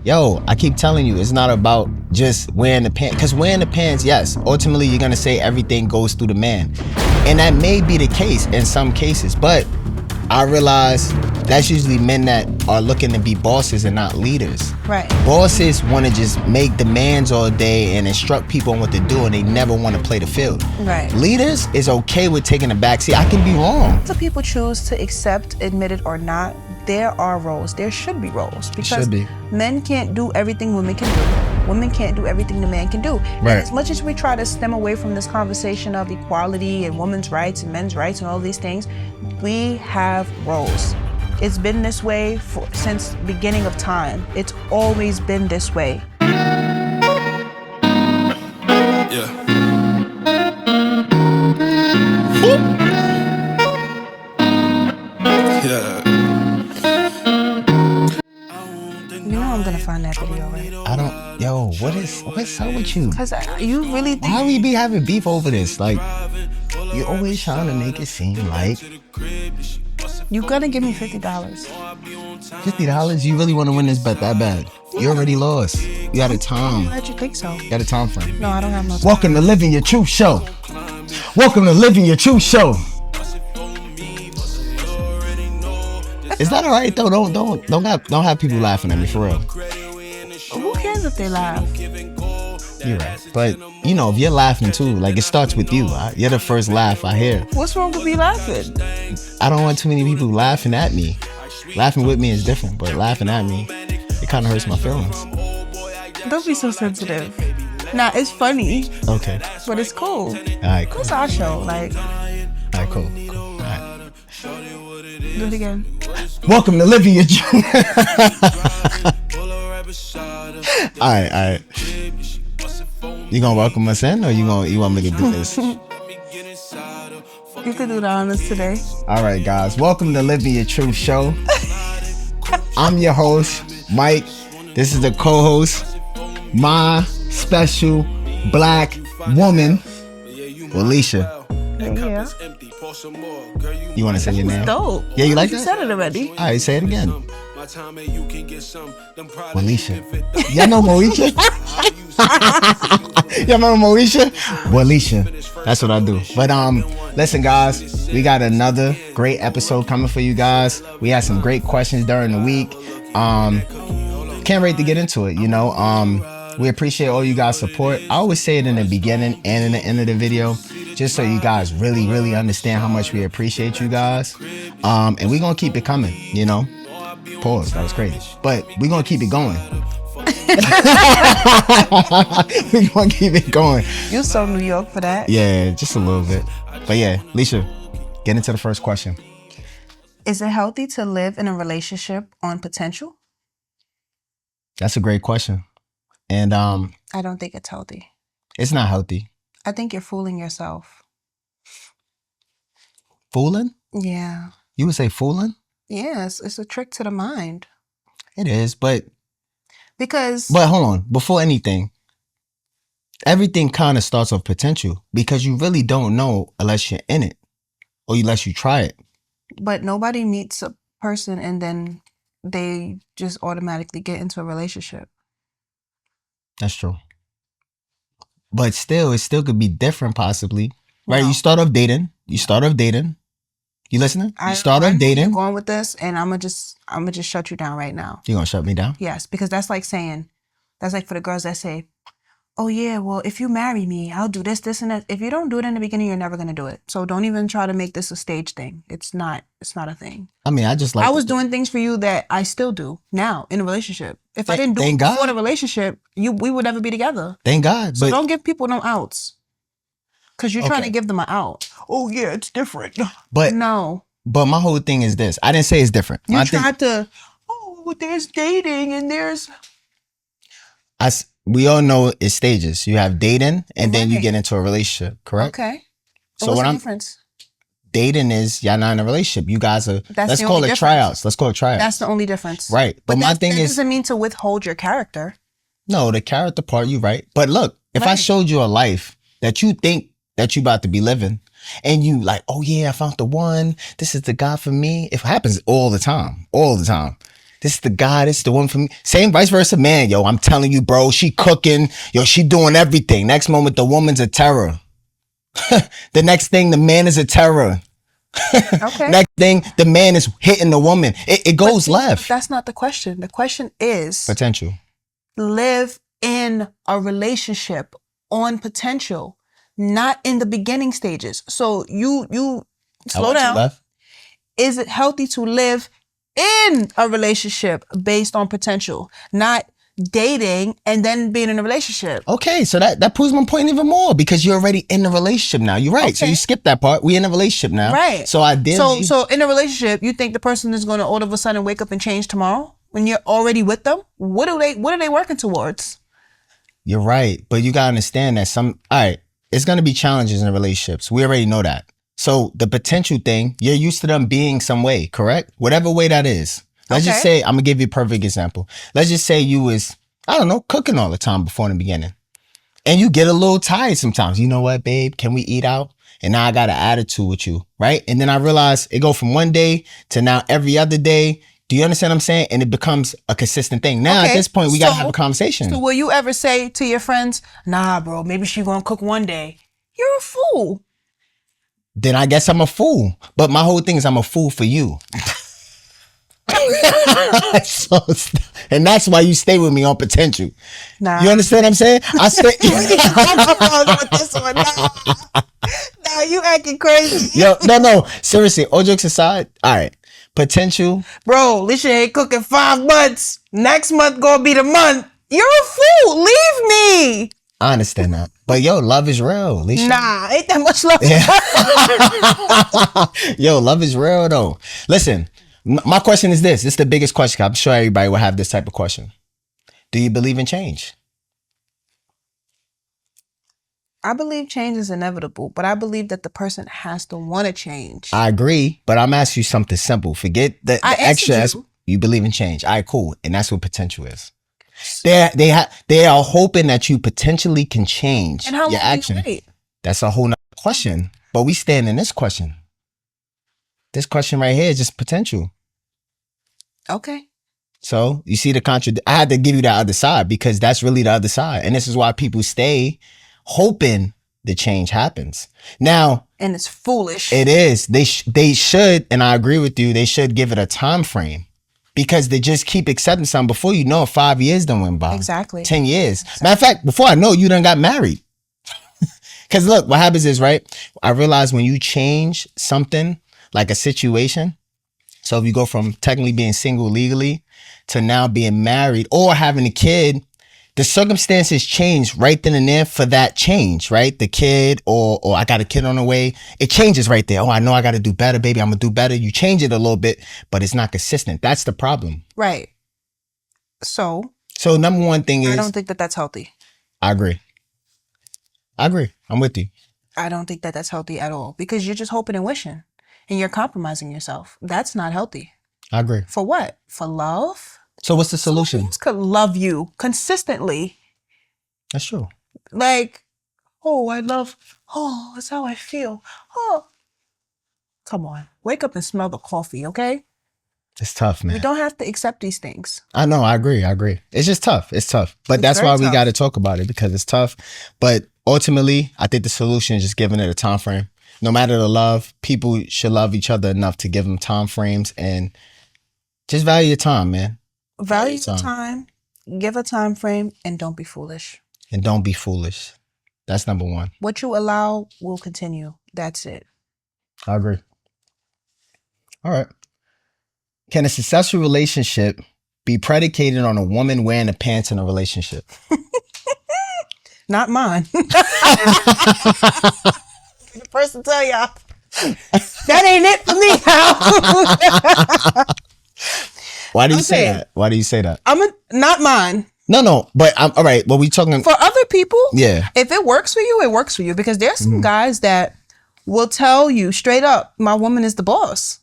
yo, I keep telling you, it's not about just wearing the pants. Because wearing the pants, yes, ultimately you're going to say everything goes through the man. And that may be the case in some cases. But I realize that's usually men that are looking to be bosses and not leaders. Right. Bosses want to just make demands all day and instruct people on what to do, and they never want to play the field. Right. Leaders is okay with taking a backseat. I can be wrong. So people choose to accept, admit it or not, there are roles. There should be roles. Because should be. Men can't do everything women can do. Women can't do everything the man can do. Right. And as much as we try to stem away from this conversation of equality and women's rights and men's rights and all these things, we have roles. It's been this way since the beginning of time. It's always been this way. Yeah. Yeah. You know I'm gonna find that video, right? I don't, yo, what's up with you? Because you really think... Why we be having beef over this? Like, you always trying to make it seem like You gonna give me $50. $50? You really want to win this bet that bad? You already lost. You got a time. Why'd you think so? You got a time frame. No, I don't have no time. Welcome to Living Your Truth Show. Welcome to Living Your Truth Show. Is that all right though? Don't have people laughing at me for real. Who cares if they laugh? You're right. But you know, if you're laughing too, like it starts with you. You're the first laugh I hear. What's wrong with me laughing? I don't want too many people laughing at me. Laughing with me is different, but laughing at me, it kind of hurts my feelings. Don't be so sensitive. Nah, it's funny. Okay. But it's cool. All right, cool. It's our show. Like, All right, cool. All right. do it again. Welcome to Living Your Truth. All right. You gonna welcome us in, or you want me to do this? You could do that on us today. All right, guys. Welcome to Living Your Truth Show. I'm your host, Mike. This is the co-host, my special black woman, Willicia. Yeah. You want to say your name? Dope. Yeah, you like You that? said it already. All right, say it again. Willicia. Y'all know Moesha? Y'all remember Moesha? Willicia. That's what I do. But listen, guys, we got another great episode coming for you guys. We had some great questions during the week. Can't wait to get into it. You know, we appreciate all you guys' support. I always say it in the beginning and in the end of the video, just so you guys really understand how much we appreciate you guys. And we're gonna keep it coming, you know. Pause, that was crazy. But we're gonna keep it going. We're gonna keep it going. You're so New York for that. Yeah, just a little bit. But yeah, Alicia, get into the first question. Is it healthy to live in a relationship on potential? That's a great question. And I don't think it's healthy. it's not healthy. I think you're fooling yourself. Fooling? Yeah. You would say fooling? Yes, it's a trick to the mind. It is, but Because hold on. Before anything, everything kind of starts off potential because you really don't know unless you're in it or unless you try it. but nobody meets a person and then they just automatically get into a relationship. That's true. But still, it still could be different possibly. Right? No. You start off dating. You listening? You start off You're dating. going with this, and I'm gonna just shut you down right now. You gonna shut me down? Yes, because that's like for the girls that say, "Oh yeah, well if you marry me, I'll do this, and that." If you don't do it in the beginning, you're never gonna do it. So don't even try to make this a stage thing. It's not a thing. I mean, I just like. I was doing things for you that I still do now in a relationship. If I didn't do it Thank God. before the relationship, we would never be together. Thank God. So But don't give people no outs. Because you're trying Okay. to give them an out. Oh, yeah, it's different. but No. but my whole thing is this. I didn't say it's different. You I think tried to, there's dating and there's... we all know it's stages. You have dating and then you Right. get into a relationship, correct? Okay. So What's what the I'm difference? dating is y'all not in a relationship. You guys are. That's let's the call only it difference. tryouts. Let's call it tryouts. That's the only difference. Right. But my thing that is doesn't mean to withhold your character. no, the character part. You right. But look, if I Right. showed you a life that you think that you about to be living, and you like, oh yeah, I found the one. This is the guy for me. It happens all the time. All the time. This is the guy, this is the one for me. Same vice versa, man. Yo, I'm telling you, bro, she cooking. Yo, she doing everything. Next moment, the woman's a terror. The next thing, the man is a terror. Okay. Next thing, the man is hitting the woman. It goes left. That's not the question. The question is Potential. live in a relationship on potential, not in the beginning stages. So you slow down. Left. Is it healthy to live in a relationship based on potential, not dating and then being in a relationship? Okay, so that proves my point even more because you're already in a relationship now. You're right. Okay. So you skipped that part. We in a relationship now. Right. So ideally, So in a relationship, you think the person is going to all of a sudden wake up and change tomorrow when you're already with them? What are they working towards? you're right. But you gotta understand that all right, it's gonna be challenges in relationships. We already know that. So the potential thing, you're used to them being some way, correct? Whatever way that is. Let's just say, I'm gonna give you a perfect example. Let's just say you was, I don't know, cooking all the time before in the beginning. And you get a little tired sometimes. You know what, babe? Can we eat out? And now I got an attitude with you, right? And then I realize it go from one day to now every other day. Do you understand what I'm saying? And it becomes a consistent thing. Now at this point, we gotta have a conversation. So will you ever say to your friends, nah, bro, maybe she gonna cook one day? You're a fool. Then I guess I'm a fool. But my whole thing is I'm a fool for you. And that's why you stay with me on potential. Nah. You understand what I'm saying? I stay. with this one. Nah, you acting crazy. Yo, no. Seriously, all jokes aside. All right. Potential. Bro, Lisha ain't cooking 5 months. Next month gonna be the month. You're a fool. Leave me. I understand that. But yo, love is real, Alicia. Nah, ain't that much love. Yeah. Yo, love is real though. Listen, my question is this. It's the biggest question. I'm sure everybody will have this type of question. Do you believe in change? I believe change is inevitable, but I believe that the person has to want to change. I agree, but I'm asking you something simple. Forget the extra. You believe in change. All right, cool. And that's what potential is. They are hoping that you potentially can change and how your long action. Do you wait? That's a whole nother question. But we stand in this question. This question right here is just potential. Okay. So you see the contradiction. I had to give you that other side because that's really the other side. And this is why people stay hoping the change happens. Now, and it's foolish. It is. They should, and I agree with you, they should give it a time frame. Because they just keep accepting something before you know 5 years done went by. Exactly. 10 years. Exactly. Matter of fact, before I know, you done got married. Because look, what happens is, right, I realize when you change something, like a situation, so if you go from technically being single legally to now being married or having a kid, the circumstances change right then and there for that change, right? The kid or I got a kid on the way. It changes right there. Oh, I know I got to do better, baby. I'm going to do better. You change it a little bit, but it's not consistent. That's the problem. Right. So number one thing is... I don't think that that's healthy. I agree. I'm with you. I don't think that that's healthy at all because you're just hoping and wishing and you're compromising yourself. That's not healthy. I agree. For what? For love? So what's the solution? Someone could love you consistently. That's true. Like, that's how I feel. Oh, come on. Wake up and smell the coffee, okay? It's tough, man. You don't have to accept these things. I know. I agree. It's just tough. But that's why we got to talk about it because it's tough. But ultimately, I think the solution is just giving it a time frame. No matter the love, people should love each other enough to give them time frames and just value your time, man. Value your time, give a time frame, and don't be foolish. That's number one. What you allow will continue. That's it. I agree. All right. Can a successful relationship be predicated on a woman wearing the pants in a relationship? Not mine. The person tell y'all, that ain't it for me, Hal. Why do you say that? Not mine. No, but all right. Well, we talking for other people. Yeah. If it works for you, it works for you. Because there's some guys that will tell you straight up, my woman is the boss.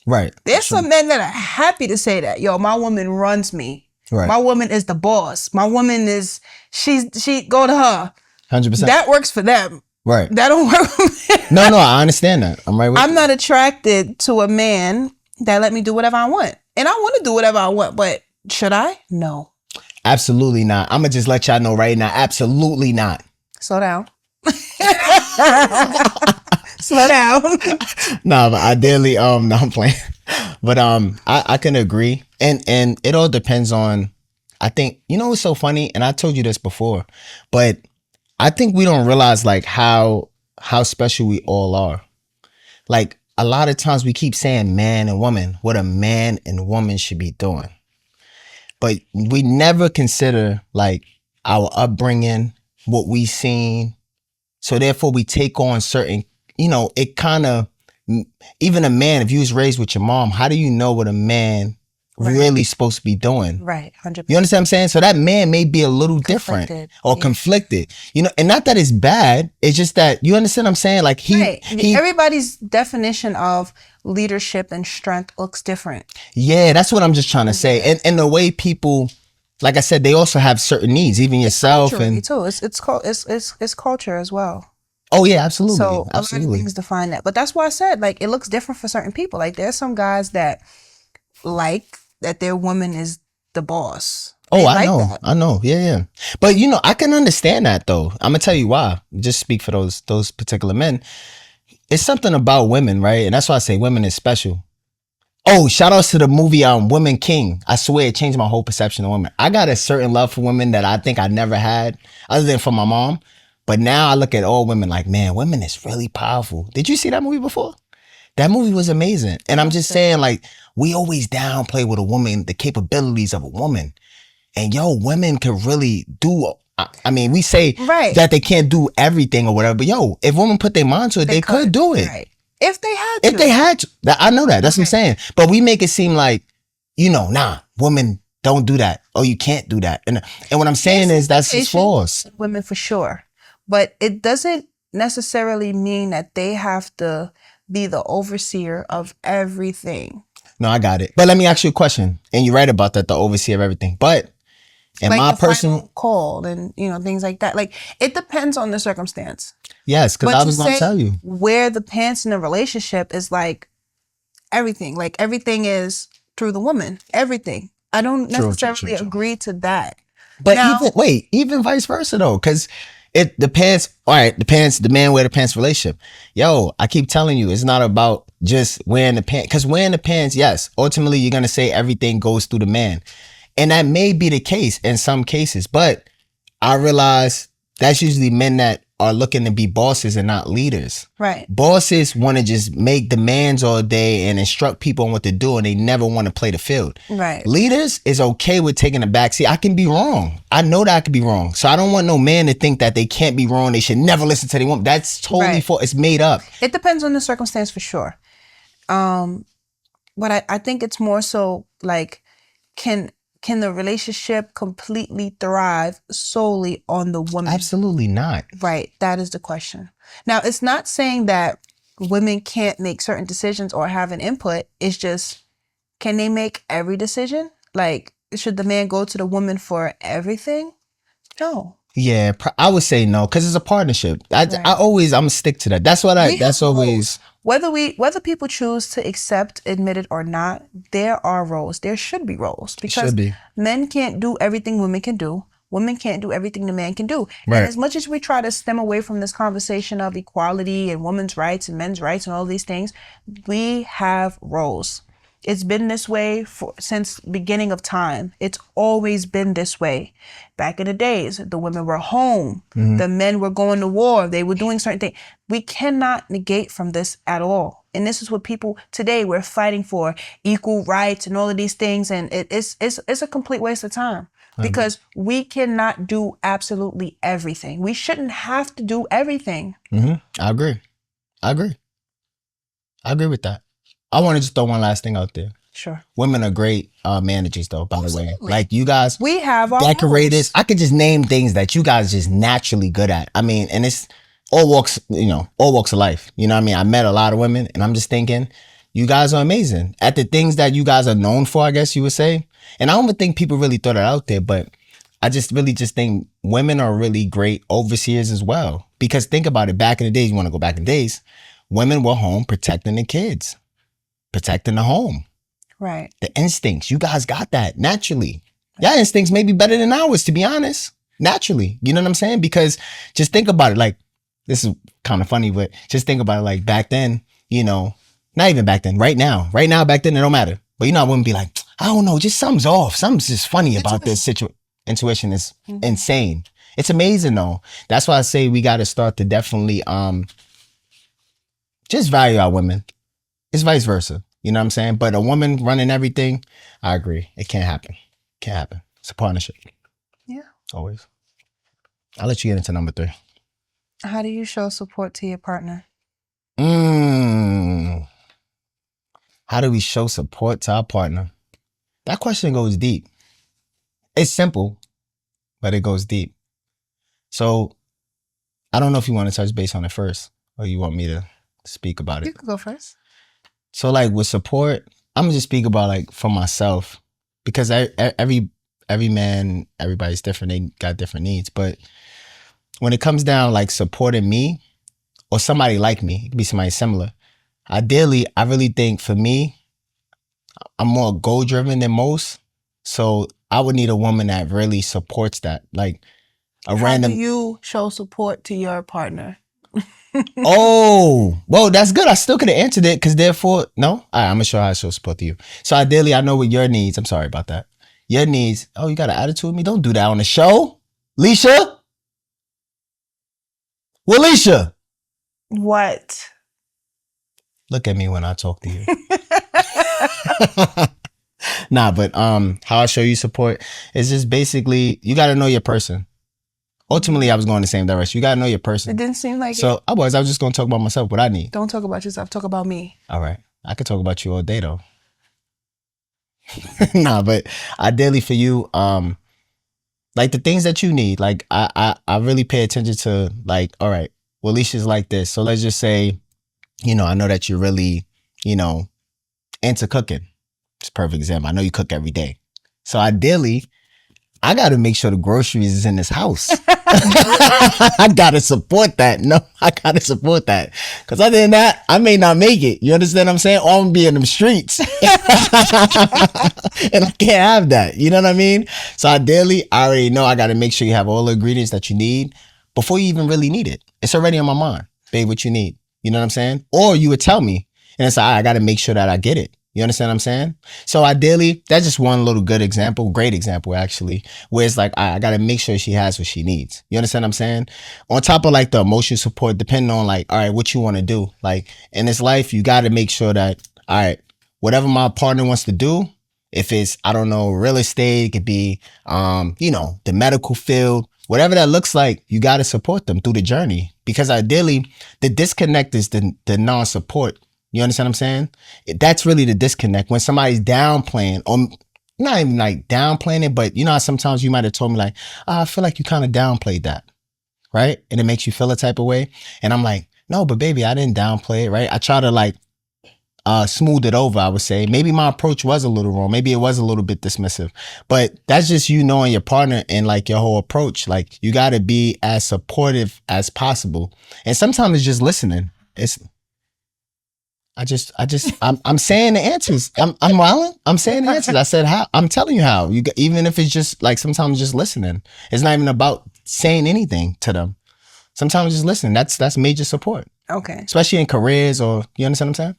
Right. There's some men that are happy to say that. Yo, my woman runs me. Right. My woman is the boss. My woman is, she go to her. 100%. That works for them. Right. That don't work for me. No, I understand that. I'm right with you. I'm not attracted to a man that let me do whatever I want. And I want to do whatever I want, but should I? No. Absolutely not. I'm gonna just let y'all know right now. Absolutely not. Slow down. Slow down. No, but ideally, no, I'm playing. But I can agree, and it all depends on. I think what's so funny, and I told you this before, but I think we don't realize like how special we all are. Like a lot of times we keep saying man and woman, what a man and woman should be doing, but we never consider like our upbringing, what we seen. So therefore we take on certain, it kind of, even a man, if you was raised with your mom, how do you know what a man really supposed to be doing? Right, 100%. You understand what I'm saying? So that man may be a little different or conflicted, and not that it's bad. It's just that, you understand what I'm saying? Like everybody's definition of leadership and strength looks different. Yeah, that's what I'm just trying to say. And the way people, like I said, they also have certain needs, even yourself. And too. It's culture as well. Oh yeah, absolutely. So absolutely. A lot of things define that. But that's why I said, like, it looks different for certain people. Like, there's some guys that like that their woman is the boss. Oh, I know. I know. Yeah. But I can understand that though. I'm gonna tell you why. Just speak for those particular men. It's something about women, right? And that's why I say women is special. Oh, shout outs to the movie Women King. I swear it changed my whole perception of women. I got a certain love for women that I think I never had, other than from my mom. But now I look at all women like, man, women is really powerful. Did you see that movie before? That movie was amazing. And I'm just saying, like, we always downplay with a woman the capabilities of a woman. And women can really do. I mean, we say that they can't do everything or whatever, but if women put their mind to it, they could do it. Right. If they had to. If they had to. I know that. That's what I'm saying. But we make it seem like, nah, women don't do that. Oh, you can't do that. And what I'm saying is that's just flaws. Women for sure. But it doesn't necessarily mean that they have to be the overseer of everything. No, I got it. But let me ask you a question. And you're right about that, the overseer of everything. But in like my personal call and things like that, like it depends on the circumstance. Yes, because I was going to tell you where the pants in a relationship is like everything. Like everything is through the woman. Everything. I don't necessarily agree to that. But now, even vice versa though, because it depends. All right, the man wear the pants relationship. I keep telling you, it's not about just wearing the pants. Because wearing the pants, yes, ultimately you're going to say everything goes through the man. And that may be the case in some cases. But I realize that's usually men that are looking to be bosses and not leaders. Right. Bosses want to just make demands all day and instruct people on what to do, and they never want to play the field. Right. Leaders is okay with taking a backseat. I can be wrong. I know that I could be wrong. So I don't want no man to think that they can't be wrong. They should never listen to their woman. That's totally false. It's made up. It depends on the circumstance for sure. But I think it's more so like, can the relationship completely thrive solely on the woman? Absolutely not. Right. That is the question. Now, it's not saying that women can't make certain decisions or have an input. It's just, can they make every decision? Like, should the man go to the woman for everything? No. Yeah, I would say no, because it's a partnership. I'm gonna stick to that. That's what that's always. Whether people choose to accept, admit it or not, there are roles. There should be roles, because men can't do everything women can do. Women can't do everything the man can do. Right. And as much as we try to stem away from this conversation of equality and women's rights and men's rights and all these things, we have roles. It's been this way since beginning of time. It's always been this way. Back in the days, the women were home. Mm-hmm. The men were going to war. They were doing certain things. We cannot negate from this at all. And this is what people today, we're fighting for, equal rights and all of these things. And it's a complete waste of time, because we cannot do absolutely everything. We shouldn't have to do everything. Mm-hmm. I agree with that. I want to just throw one last thing out there. Sure. Women are great managers, though, by the way. Like, you guys, we have our decorators. I could just name things that you guys are just naturally good at. I mean, and it's all walks of life. You know what I mean? I met a lot of women, and I'm just thinking, you guys are amazing at the things that you guys are known for, I guess you would say. And I don't even think people really throw that out there, but I just think women are really great overseers as well. Because think about it, back in the days, you want to go back in the days, women were home protecting the kids. Protecting the home. Right. The instincts. You guys got that naturally. Your instincts may be better than ours, to be honest. Naturally. You know what I'm saying? Because just think about it. Like, this is kind of funny, but just think about it. Like, back then, you know, not even back then, right now, back then, it don't matter. But you know, I wouldn't be like, I don't know, just something's off. Something's just funny about this situation. Intuition is insane. It's amazing though. That's why I say we got to start to definitely just value our women. It's vice versa. You know what I'm saying? But a woman running everything, I agree. It can't happen. Can't happen. It's a partnership. Yeah. Always. I'll let you get into number 3. How do you show support to your partner? How do we show support to our partner? That question goes deep. It's simple, but it goes deep. So I don't know if you want to touch base on it first or you want me to speak about it. You can go first. So like with support, I'm gonna just speak about like for myself because every man, everybody's different. They got different needs. But when it comes down like supporting me or somebody like me, it could be somebody similar. Ideally, I really think for me, I'm more goal driven than most. So I would need a woman that really supports that. Like a random. How do you show support to your partner? Oh, well, that's good. I still could have answered it because therefore, no. All right, I'm gonna show how I show support to you. So ideally, I know what your needs. I'm sorry about that. Your needs. Oh, you got an attitude with me? Don't do that on the show, Leisha. Willicia. What? Look at me when I talk to you. Nah, but how I show you support is just basically you got to know your person. Ultimately, I was going the same direction. You got to know your person. It didn't seem like so. I was just going to talk about myself, what I need. Don't talk about yourself. Talk about me. All right. I could talk about you all day, though. Nah, but ideally for you, like the things that you need, like I really pay attention to like, all right, well, Alicia's like this. So let's just say, you know, I know that you're really, you know, into cooking. It's a perfect example. I know you cook every day. So ideally, I got to make sure the groceries is in this house. I got to support that. No, I got to support that. Because other than that, I may not make it. You understand what I'm saying? Or I'm going to be in them streets. And I can't have that. You know what I mean? So ideally, I already know I got to make sure you have all the ingredients that you need before you even really need it. It's already on my mind. Babe, what you need. You know what I'm saying? Or you would tell me. And it's like, I got to make sure that I get it. You understand what I'm saying? So ideally, that's just one little good example, great example actually, where it's like, I got to make sure she has what she needs. You understand what I'm saying? On top of like the emotional support, depending on like, all right, what you want to do. Like in this life, you got to make sure that, all right, whatever my partner wants to do, if it's, I don't know, real estate, it could be, you know, the medical field, whatever that looks like, you got to support them through the journey because ideally the disconnect is the non-support. You understand what I'm saying? That's really the disconnect. When somebody's downplaying, or not even like downplaying it, but you know how sometimes you might have told me like, I feel like you kind of downplayed that, right? And it makes you feel a type of way. And I'm like, no, but baby, I didn't downplay it, right? I try to like smooth it over, I would say. Maybe my approach was a little wrong. Maybe it was a little bit dismissive. But that's just you knowing your partner and like your whole approach. Like you got to be as supportive as possible. And sometimes it's just listening. I'm saying the answers. I'm wilding. I'm saying the answers. I said how. I'm telling you how. Even if it's just like sometimes just listening. It's not even about saying anything to them. Sometimes just listening. That's major support. Okay. Especially in careers or you understand what I'm saying?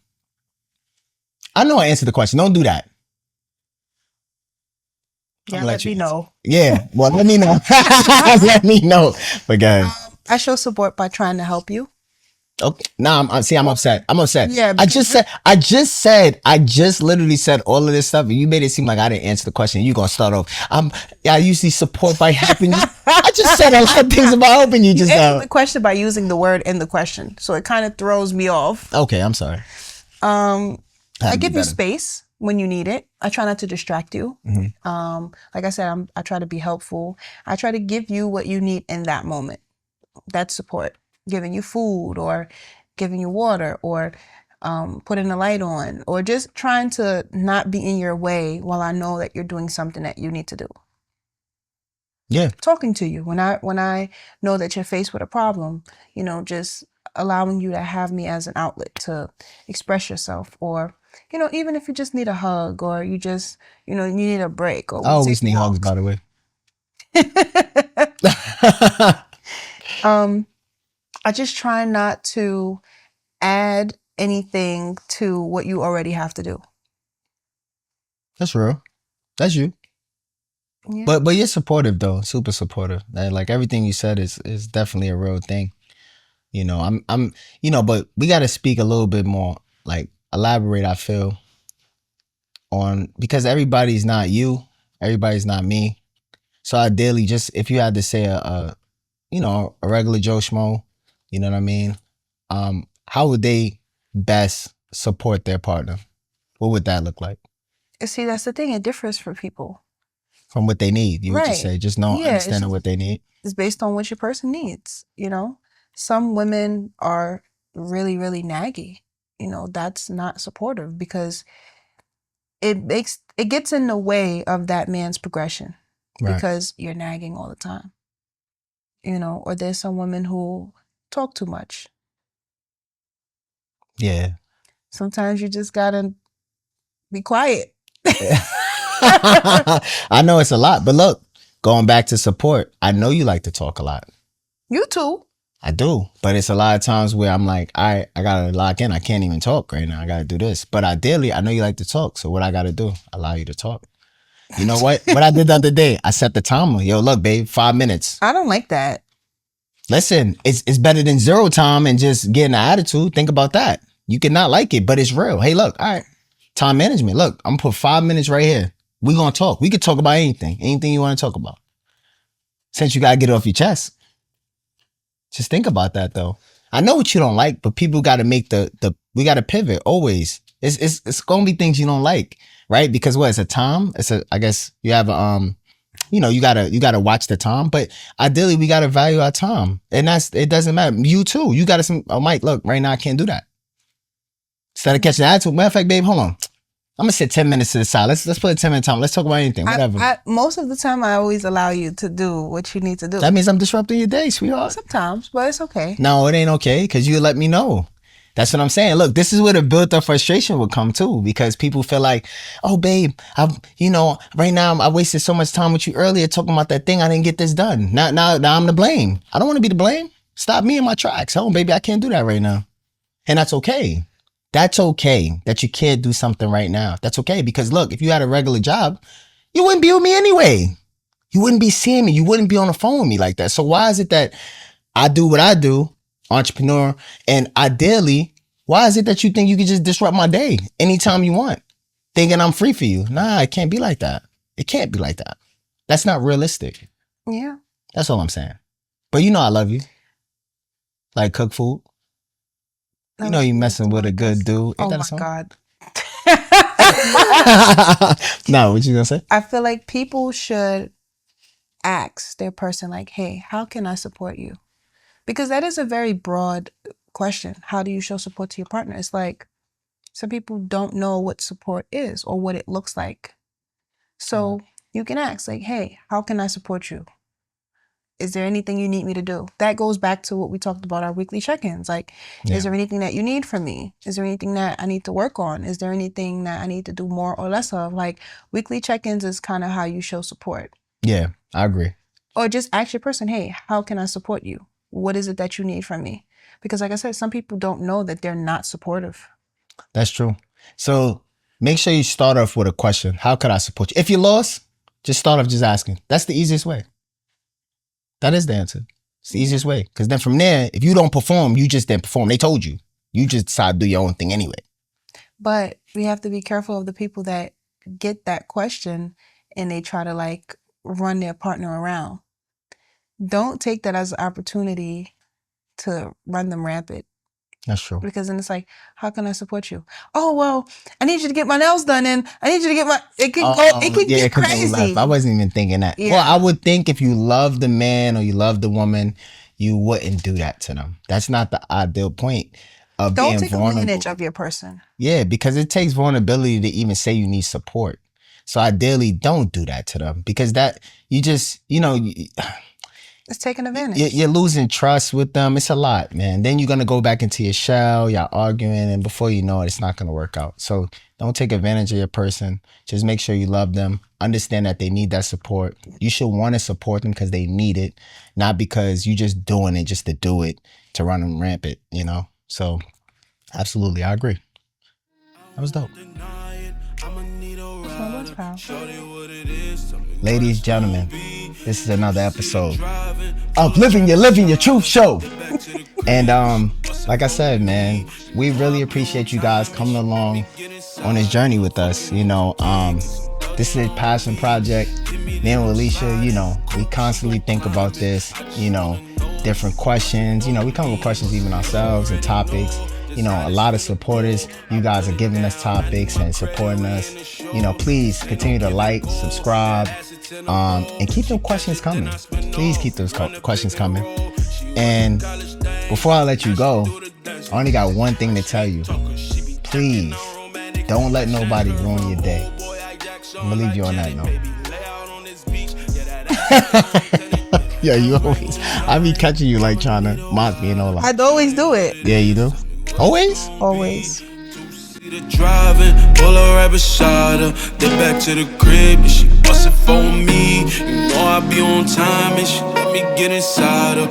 I know I answered the question. Don't do that. Yeah, let me know. Yeah. Well, let me know. Let me know. But guys, I show support by trying to help you. Okay. Nah, I'm upset. I'm upset. Yeah. I just literally said all of this stuff and you made it seem like I didn't answer the question. You gonna start off. I usually support by helping you. I just said a lot of things about helping you just now. now. The question by using the word in the question. So it kind of throws me off. Okay, I'm sorry. I give you space when you need it. I try not to distract you. Mm-hmm. Like I said, I try to be helpful. I try to give you what you need in that moment. That's support. Giving you food or giving you water or putting the light on or just trying to not be in your way while I know that you're doing something that you need to do. Yeah. Talking to you when I know that you're faced with a problem, you know, just allowing you to have me as an outlet to express yourself or even if you just need a hug or you just, you need a break or I always need hugs, by the way. I just try not to add anything to what you already have to do. That's real. That's you. Yeah. But you're supportive though, super supportive. Like everything you said is definitely a real thing. I'm but we got to speak a little bit more, like elaborate, I feel, on, because everybody's not you, everybody's not me. So ideally, just if you had to say a regular Joe Schmo, you know what I mean? How would they best support their partner? What would that look like? See, that's the thing. It differs for people. From what they need, you would just Right. say, just know, Yeah, understanding what they need. It's based on what your person needs, Some women are really, really naggy. That's not supportive because it gets in the way of that man's progression. Right. Because you're nagging all the time. Or there's some women who talk too much. Yeah. Sometimes you just gotta be quiet. I know it's a lot, but look, going back to support, I know you like to talk a lot. You too. I do, but it's a lot of times where I'm like, I gotta lock in. I can't even talk right now. I gotta do this. But ideally, I know you like to talk. So what I gotta do? Allow you to talk. You know what? What I did the other day, I set the timer. Yo, look, babe, 5 minutes. I don't like that. Listen, it's better than zero time and just getting an attitude. Think about that. You can not like it, but it's real. Hey, look, all right. Time management. Look, I'm gonna put 5 minutes right here. We're gonna talk. We could talk about anything you want to talk about. Since you gotta get it off your chest. Just think about that though. I know what you don't like, but people gotta make we gotta pivot always. It's gonna be things you don't like, right? Because what, it's a time. I guess you have a you gotta watch the time, but ideally we gotta value our time. And it doesn't matter. You too. You gotta Mike, look, right now I can't do that. Instead of catching the attitude, matter of fact, babe, hold on. I'm gonna sit 10 minutes to the side. Let's put a 10-minute time. Let's talk about anything, whatever. Most of the time, I always allow you to do what you need to do. That means I'm disrupting your day, sweetheart. Sometimes, but it's okay. No, it ain't okay, because you let me know. That's what I'm saying. Look, this is where the built-up frustration would come too, because people feel like, oh, babe, right now I wasted so much time with you earlier talking about that thing. I didn't get this done. Now I'm to blame. I don't want to be to blame. Stop me in my tracks. Oh, baby, I can't do that right now. And that's okay. That's okay that you can't do something right now. That's okay, because look, if you had a regular job, you wouldn't be with me anyway. You wouldn't be seeing me. You wouldn't be on the phone with me like that. So why is it that I do what I do, entrepreneur, and ideally, why is it that you think you can just disrupt my day anytime you want, thinking I'm free for you? Nah, it can't be like that. It can't be like that. That's not realistic. Yeah. That's all I'm saying. But I love you. Like cook food. You messing with a good dude. Ain't my God. No, what you gonna say? I feel like people should ask their person like, hey, how can I support you? Because that is a very broad question. How do you show support to your partner? It's like some people don't know what support is or what it looks like. So you can ask like, hey, how can I support you? Is there anything you need me to do? That goes back to what we talked about, our weekly check-ins. Like, Is there anything that you need from me? Is there anything that I need to work on? Is there anything that I need to do more or less of? Like, weekly check-ins is kind of how you show support. Yeah, I agree. Or just ask your person, hey, how can I support you? What is it that you need from me? Because like I said, some people don't know that they're not supportive. That's true. So make sure you start off with a question. How could I support you? If you're lost, just start off just asking. That's the easiest way. That is the answer. It's the easiest way. Because then from there, if you don't perform, you just didn't perform. They told you. You just decide to do your own thing anyway. But we have to be careful of the people that get that question and they try to like run their partner around. Don't take that as an opportunity to run them rampant. That's true. Because then it's like, how can I support you? Oh, well, I need you to get my nails done and I need you to get my... It could get crazy. I wasn't even thinking that. Yeah. Well, I would think if you love the man or you love the woman, you wouldn't do that to them. That's not the ideal point of being vulnerable. Don't take advantage of your person. Yeah, because it takes vulnerability to even say you need support. So ideally, don't do that to them, because that, you just, It's taking advantage. You're losing trust with them. It's a lot, man. Then you're gonna go back into your shell. Y'all arguing, and before you know it, it's not gonna work out. So don't take advantage of your person. Just make sure you love them. Understand that they need that support. You should want to support them because they need it, not because you just doing it just to do it, to run them rampant. You know. So absolutely, I agree. That was dope. Ladies, gentlemen, this is another episode of Living Your Truth Show. And like I said, man, we really appreciate you guys coming along on this journey with us. You know, this is a passion project. Me and Willicia, you know, we constantly think about this, you know, different questions. You know, we come up with questions even ourselves and topics. You know, a lot of supporters, you guys are giving us topics and supporting us. You know, please continue to like, subscribe, and keep them questions coming. Please keep those questions coming. And before I let you go, I only got one thing to tell you. Please, don't let nobody ruin your day. I'm gonna leave you on that note. Yeah, you always, I be catching you like trying to mock me and all that. I'd always do it. Yeah, you do? Always? Always. Driving, pull her right beside her. Then back to the crib, and she bustin' for me. You know I be on time, and she let me get inside her.